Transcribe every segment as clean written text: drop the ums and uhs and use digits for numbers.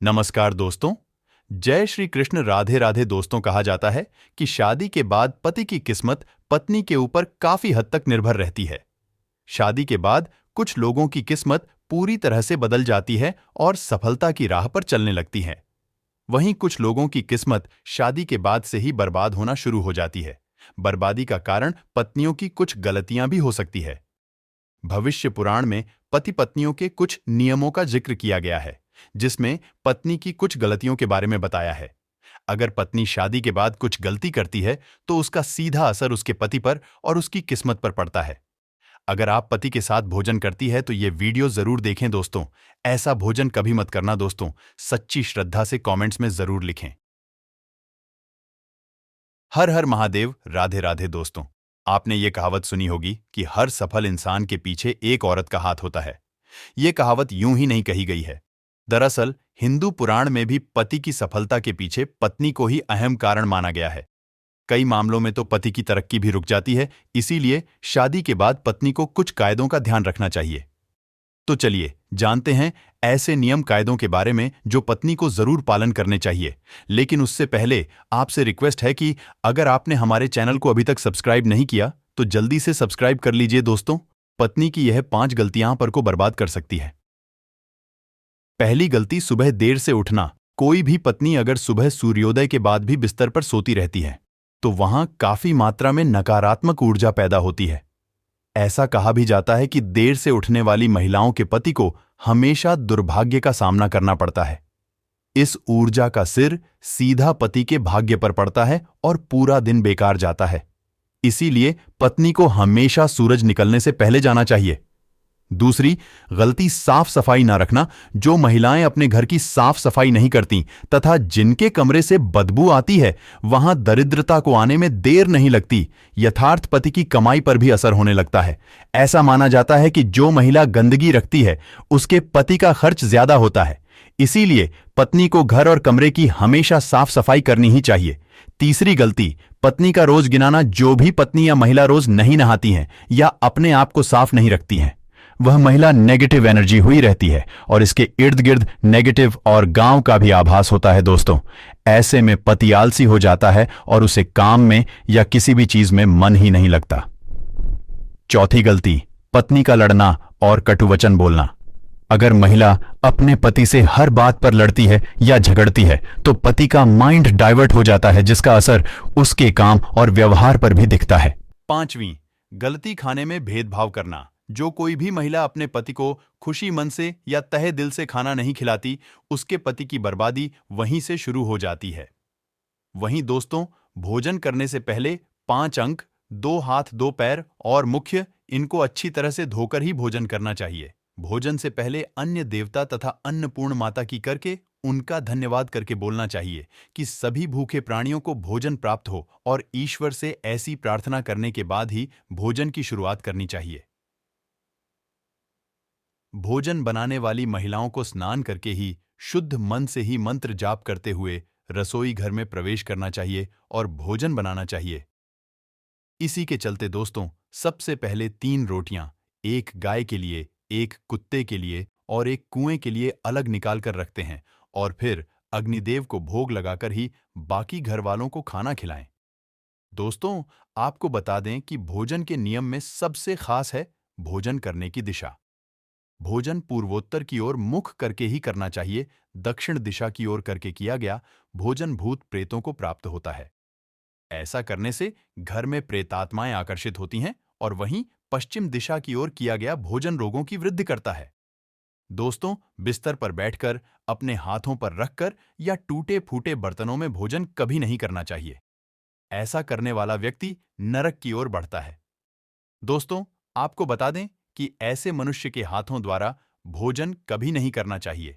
नमस्कार दोस्तों। जय श्री कृष्ण। राधे राधे दोस्तों। कहा जाता है कि शादी के बाद पति की किस्मत पत्नी के ऊपर काफी हद तक निर्भर रहती है। शादी के बाद कुछ लोगों की किस्मत पूरी तरह से बदल जाती है और सफलता की राह पर चलने लगती है। वहीं कुछ लोगों की किस्मत शादी के बाद से ही बर्बाद होना शुरू हो जाती है। बर्बादी का कारण पत्नियों की कुछ गलतियां भी हो सकती है। भविष्य पुराण में पति पत्नियों के कुछ नियमों का जिक्र किया गया है, जिसमें पत्नी की कुछ गलतियों के बारे में बताया है। अगर पत्नी शादी के बाद कुछ गलती करती है तो उसका सीधा असर उसके पति पर और उसकी किस्मत पर पड़ता है। अगर आप पति के साथ भोजन करती है तो ये वीडियो जरूर देखें दोस्तों। ऐसा भोजन कभी मत करना दोस्तों। सच्ची श्रद्धा से कमेंट्स में जरूर लिखें। हर हर महादेव। राधे राधे दोस्तों। आपने ये कहावत सुनी होगी कि हर सफल इंसान के पीछे एक औरत का हाथ होता है। ये कहावत यूं ही नहीं कही गई है। दरअसल हिंदू पुराण में भी पति की सफलता के पीछे पत्नी को ही अहम कारण माना गया है। कई मामलों में तो पति की तरक्की भी रुक जाती है, इसीलिए शादी के बाद पत्नी को कुछ कायदों का ध्यान रखना चाहिए। तो चलिए जानते हैं ऐसे नियम कायदों के बारे में जो पत्नी को जरूर पालन करने चाहिए। लेकिन उससे पहले आपसे रिक्वेस्ट है कि अगर आपने हमारे चैनल को अभी तक सब्सक्राइब नहीं किया तो जल्दी से सब्सक्राइब कर लीजिए दोस्तों। पत्नी की यह 5 गलतियां पर को बर्बाद कर सकती है। पहली गलती, सुबह देर से उठना। कोई भी पत्नी अगर सुबह सूर्योदय के बाद भी बिस्तर पर सोती रहती है तो वहां काफी मात्रा में नकारात्मक ऊर्जा पैदा होती है। ऐसा कहा भी जाता है कि देर से उठने वाली महिलाओं के पति को हमेशा दुर्भाग्य का सामना करना पड़ता है। इस ऊर्जा का सिर सीधा पति के भाग्य पर पड़ता है और पूरा दिन बेकार जाता है। इसीलिए पत्नी को हमेशा सूरज निकलने से पहले जाना चाहिए। दूसरी गलती, साफ सफाई ना रखना। जो महिलाएं अपने घर की साफ सफाई नहीं करती तथा जिनके कमरे से बदबू आती है, वहां दरिद्रता को आने में देर नहीं लगती। यथार्थ पति की कमाई पर भी असर होने लगता है। ऐसा माना जाता है कि जो महिला गंदगी रखती है उसके पति का खर्च ज्यादा होता है। इसीलिए पत्नी को घर और कमरे की हमेशा साफ सफाई करनी ही चाहिए। तीसरी गलती, पत्नी का रोज गिनाना। जो भी पत्नी या महिला रोज नहीं नहाती हैं या अपने आप को साफ नहीं रखती हैं, वह महिला नेगेटिव एनर्जी हुई रहती है और इसके इर्द गिर्द नेगेटिव और गांव का भी आभास होता है दोस्तों। ऐसे में पति आलसी हो जाता है और उसे काम में या किसी भी चीज में मन ही नहीं लगता। चौथी गलती, पत्नी का लड़ना और कटुवचन बोलना। अगर महिला अपने पति से हर बात पर लड़ती है या झगड़ती है तो पति का माइंड डाइवर्ट हो जाता है, जिसका असर उसके काम और व्यवहार पर भी दिखता है। पांचवीं गलती, खाने में भेदभाव करना। जो कोई भी महिला अपने पति को खुशी मन से या तहे दिल से खाना नहीं खिलाती, उसके पति की बर्बादी वहीं से शुरू हो जाती है। वहीं दोस्तों, भोजन करने से पहले 5 अंक, 2 हाथ 2 पैर और मुख्य, इनको अच्छी तरह से धोकर ही भोजन करना चाहिए। भोजन से पहले अन्य देवता तथा अन्नपूर्ण माता की करके उनका धन्यवाद करके बोलना चाहिए कि सभी भूखे प्राणियों को भोजन प्राप्त हो, और ईश्वर से ऐसी प्रार्थना करने के बाद ही भोजन की शुरुआत करनी चाहिए। भोजन बनाने वाली महिलाओं को स्नान करके ही शुद्ध मन से ही मंत्र जाप करते हुए रसोई घर में प्रवेश करना चाहिए और भोजन बनाना चाहिए। इसी के चलते दोस्तों, सबसे पहले 3 रोटियां, एक गाय के लिए, एक कुत्ते के लिए और एक कुएं के लिए अलग निकाल कर रखते हैं और फिर अग्निदेव को भोग लगाकर ही बाकी घर वालों को खाना खिलाएं। दोस्तों, आपको बता दें कि भोजन के नियम में सबसे खास है भोजन करने की दिशा। भोजन पूर्वोत्तर की ओर मुख करके ही करना चाहिए। दक्षिण दिशा की ओर करके किया गया भोजन भूत प्रेतों को प्राप्त होता है। ऐसा करने से घर में प्रेतात्माएं आकर्षित होती हैं और वहीं पश्चिम दिशा की ओर किया गया भोजन रोगों की वृद्धि करता है। दोस्तों, बिस्तर पर बैठकर अपने हाथों पर रखकर या टूटे फूटे बर्तनों में भोजन कभी नहीं करना चाहिए। ऐसा करने वाला व्यक्ति नरक की ओर बढ़ता है। दोस्तों, आपको बता दें कि ऐसे मनुष्य के हाथों द्वारा भोजन कभी नहीं करना चाहिए।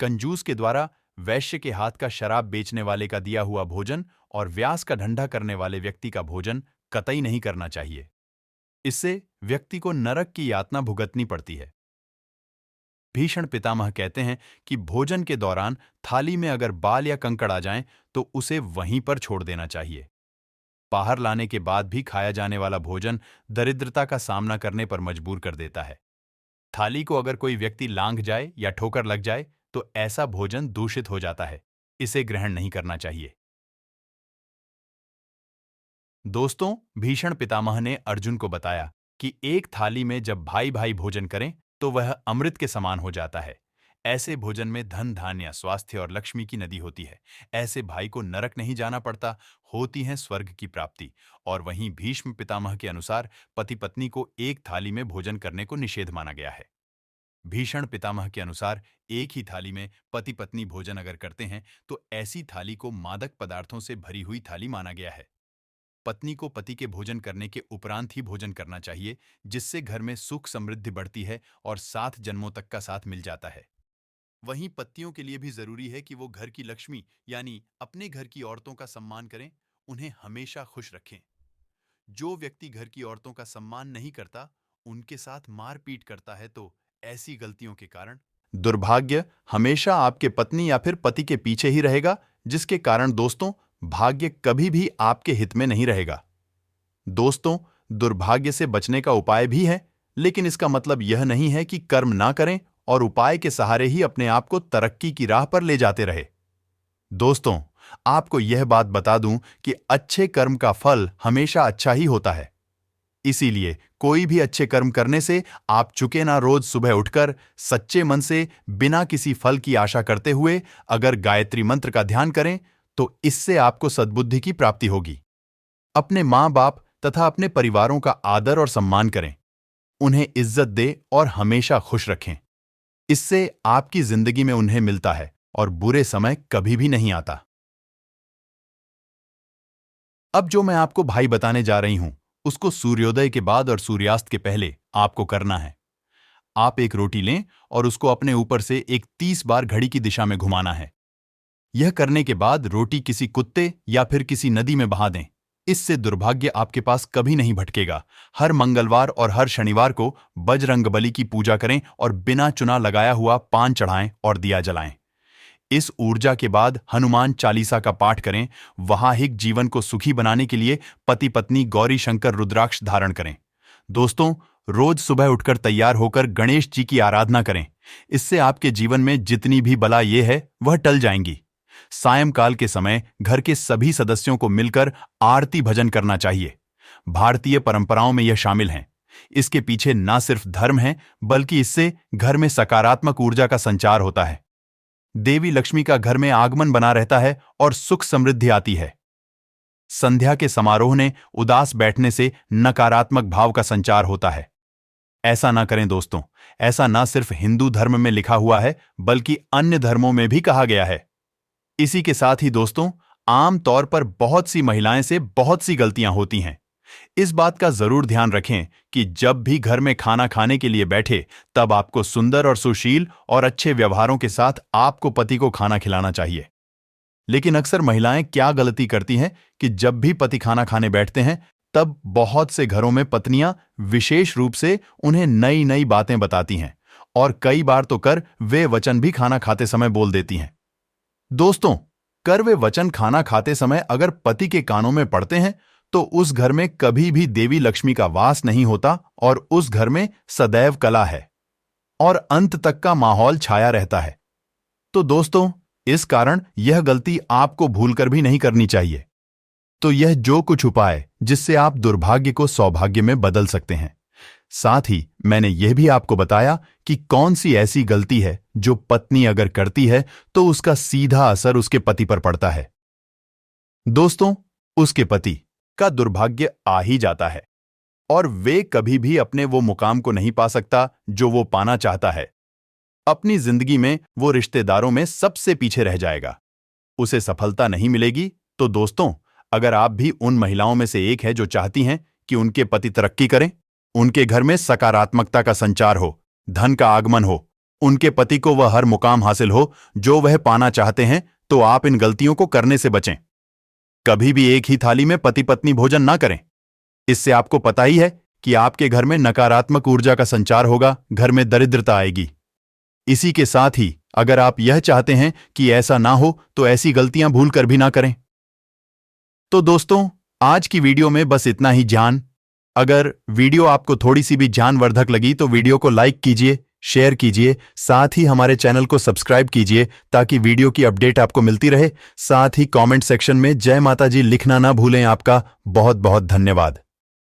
कंजूस के द्वारा, वैश्य के हाथ का शराब बेचने वाले का दिया हुआ भोजन और व्यास का धंधा करने वाले व्यक्ति का भोजन कतई नहीं करना चाहिए। इससे व्यक्ति को नरक की यातना भुगतनी पड़ती है। भीषण पितामह कहते हैं कि भोजन के दौरान थाली में अगर बाल या कंकड़ आ जाएं तो उसे वहीं पर छोड़ देना चाहिए। बाहर लाने के बाद भी खाया जाने वाला भोजन दरिद्रता का सामना करने पर मजबूर कर देता है। थाली को अगर कोई व्यक्ति लांघ जाए या ठोकर लग जाए तो ऐसा भोजन दूषित हो जाता है। इसे ग्रहण नहीं करना चाहिए। दोस्तों, भीषण पितामह ने अर्जुन को बताया कि एक थाली में जब भाई भाई भोजन करें तो वह अमृत के समान हो जाता है। ऐसे भोजन में धन, धान्य, स्वास्थ्य और लक्ष्मी की नदी होती है। ऐसे भाई को नरक नहीं जाना पड़ता, होती है स्वर्ग की प्राप्ति। और वहीं भीष्म पितामह के अनुसार पति पत्नी को एक थाली में भोजन करने को निषेध माना गया है। भीषण पितामह के अनुसार एक ही थाली में पति पत्नी भोजन अगर करते हैं तो ऐसी थाली को मादक पदार्थों से भरी हुई थाली माना गया है। पत्नी को पति के भोजन करने के उपरांत ही भोजन करना चाहिए, जिससे घर में सुख समृद्धि बढ़ती है और 7 जन्मों तक का साथ मिल जाता है। वहीं पतियों के लिए भी जरूरी है कि वो घर की लक्ष्मी यानी अपने घर की औरतों का सम्मान करें, उन्हें हमेशा खुश रखें। जो व्यक्ति घर की औरतों का सम्मान नहीं करता, उनके साथ मारपीट करता है, तो ऐसी गलतियों के कारण दुर्भाग्य हमेशा आपके पत्नी या फिर पति के पीछे ही रहेगा, जिसके कारण दोस्तों भाग्य कभी भी आपके हित में नहीं रहेगा। दोस्तों, दुर्भाग्य से बचने का उपाय भी है, लेकिन इसका मतलब यह नहीं है कि कर्म ना करें और उपाय के सहारे ही अपने आप को तरक्की की राह पर ले जाते रहे। दोस्तों, आपको यह बात बता दूं कि अच्छे कर्म का फल हमेशा अच्छा ही होता है। इसीलिए कोई भी अच्छे कर्म करने से आप चुके ना, रोज सुबह उठकर सच्चे मन से बिना किसी फल की आशा करते हुए अगर गायत्री मंत्र का ध्यान करें तो इससे आपको सद्बुद्धि की प्राप्ति होगी। अपने माँ बाप तथा अपने परिवारों का आदर और सम्मान करें, उन्हें इज्जत दे और हमेशा खुश रखें। इससे आपकी जिंदगी में उन्हें मिलता है और बुरे समय कभी भी नहीं आता। अब जो मैं आपको भाई बताने जा रही हूं, उसको सूर्योदय के बाद और सूर्यास्त के पहले आपको करना है। आप एक रोटी लें और उसको अपने ऊपर से एक 30 बार घड़ी की दिशा में घुमाना है। यह करने के बाद रोटी किसी कुत्ते या फिर किसी नदी में बहा दें। इससे दुर्भाग्य आपके पास कभी नहीं भटकेगा। हर मंगलवार और हर शनिवार को बजरंगबली की पूजा करें और बिना चुना लगाया हुआ पान चढ़ाएं और दिया जलाएं। इस ऊर्जा के बाद हनुमान चालीसा का पाठ करें। वैवाहिक जीवन को सुखी बनाने के लिए पति पत्नी गौरी शंकर रुद्राक्ष धारण करें। दोस्तों, रोज सुबह उठकर तैयार होकर गणेश जी की आराधना करें। इससे आपके जीवन में जितनी भी बला ये है वह टल जाएंगी। सायंकाल के समय घर के सभी सदस्यों को मिलकर आरती भजन करना चाहिए। भारतीय परंपराओं में यह शामिल है। इसके पीछे ना सिर्फ धर्म है, बल्कि इससे घर में सकारात्मक ऊर्जा का संचार होता है। देवी लक्ष्मी का घर में आगमन बना रहता है और सुख समृद्धि आती है। संध्या के समारोह ने उदास बैठने से नकारात्मक भाव का संचार होता है। ऐसा ना करें दोस्तों। ऐसा ना सिर्फ हिंदू धर्म में लिखा हुआ है, बल्कि अन्य धर्मों में भी कहा गया है। इसी के साथ ही दोस्तों, आम तौर पर बहुत सी महिलाएं से बहुत सी गलतियां होती हैं। इस बात का जरूर ध्यान रखें कि जब भी घर में खाना खाने के लिए बैठे, तब आपको सुंदर और सुशील और अच्छे व्यवहारों के साथ आपको पति को खाना खिलाना चाहिए। लेकिन अक्सर महिलाएं क्या गलती करती हैं कि जब भी पति खाना खाने बैठते हैं, तब बहुत से घरों में पत्नियां विशेष रूप से उन्हें नई नई बातें बताती हैं और कई बार तो कर वे वचन भी खाना खाते समय बोल देती हैं। दोस्तों, कर वे वचन खाना खाते समय अगर पति के कानों में पड़ते हैं तो उस घर में कभी भी देवी लक्ष्मी का वास नहीं होता और उस घर में सदैव कलह है और अंत तक का माहौल छाया रहता है। तो दोस्तों, इस कारण यह गलती आपको भूलकर भी नहीं करनी चाहिए। तो यह जो कुछ उपाय जिससे आप दुर्भाग्य को सौभाग्य में बदल सकते हैं। साथ ही मैंने यह भी आपको बताया कि कौन सी ऐसी गलती है जो पत्नी अगर करती है तो उसका सीधा असर उसके पति पर पड़ता है। दोस्तों, उसके पति का दुर्भाग्य आ ही जाता है और वे कभी भी अपने वो मुकाम को नहीं पा सकता जो वो पाना चाहता है। अपनी जिंदगी में वो रिश्तेदारों में सबसे पीछे रह जाएगा, उसे सफलता नहीं मिलेगी। तो दोस्तों, अगर आप भी उन महिलाओं में से एक है जो चाहती हैं कि उनके पति तरक्की करें, उनके घर में सकारात्मकता का संचार हो, धन का आगमन हो, उनके पति को वह हर मुकाम हासिल हो जो वह पाना चाहते हैं, तो आप इन गलतियों को करने से बचें। कभी भी एक ही थाली में पति पत्नी भोजन ना करें। इससे आपको पता ही है कि आपके घर में नकारात्मक ऊर्जा का संचार होगा, घर में दरिद्रता आएगी। इसी के साथ ही अगर आप यह चाहते हैं कि ऐसा ना हो तो ऐसी गलतियां भूल कर भी ना करें। तो दोस्तों, आज की वीडियो में बस इतना ही ज्ञान। अगर वीडियो आपको थोड़ी सी भी ज्ञानवर्धक लगी तो वीडियो को लाइक कीजिए, शेयर कीजिए, साथ ही हमारे चैनल को सब्सक्राइब कीजिए ताकि वीडियो की अपडेट आपको मिलती रहे। साथ ही कमेंट सेक्शन में जय माता जी लिखना ना भूलें। आपका बहुत बहुत धन्यवाद।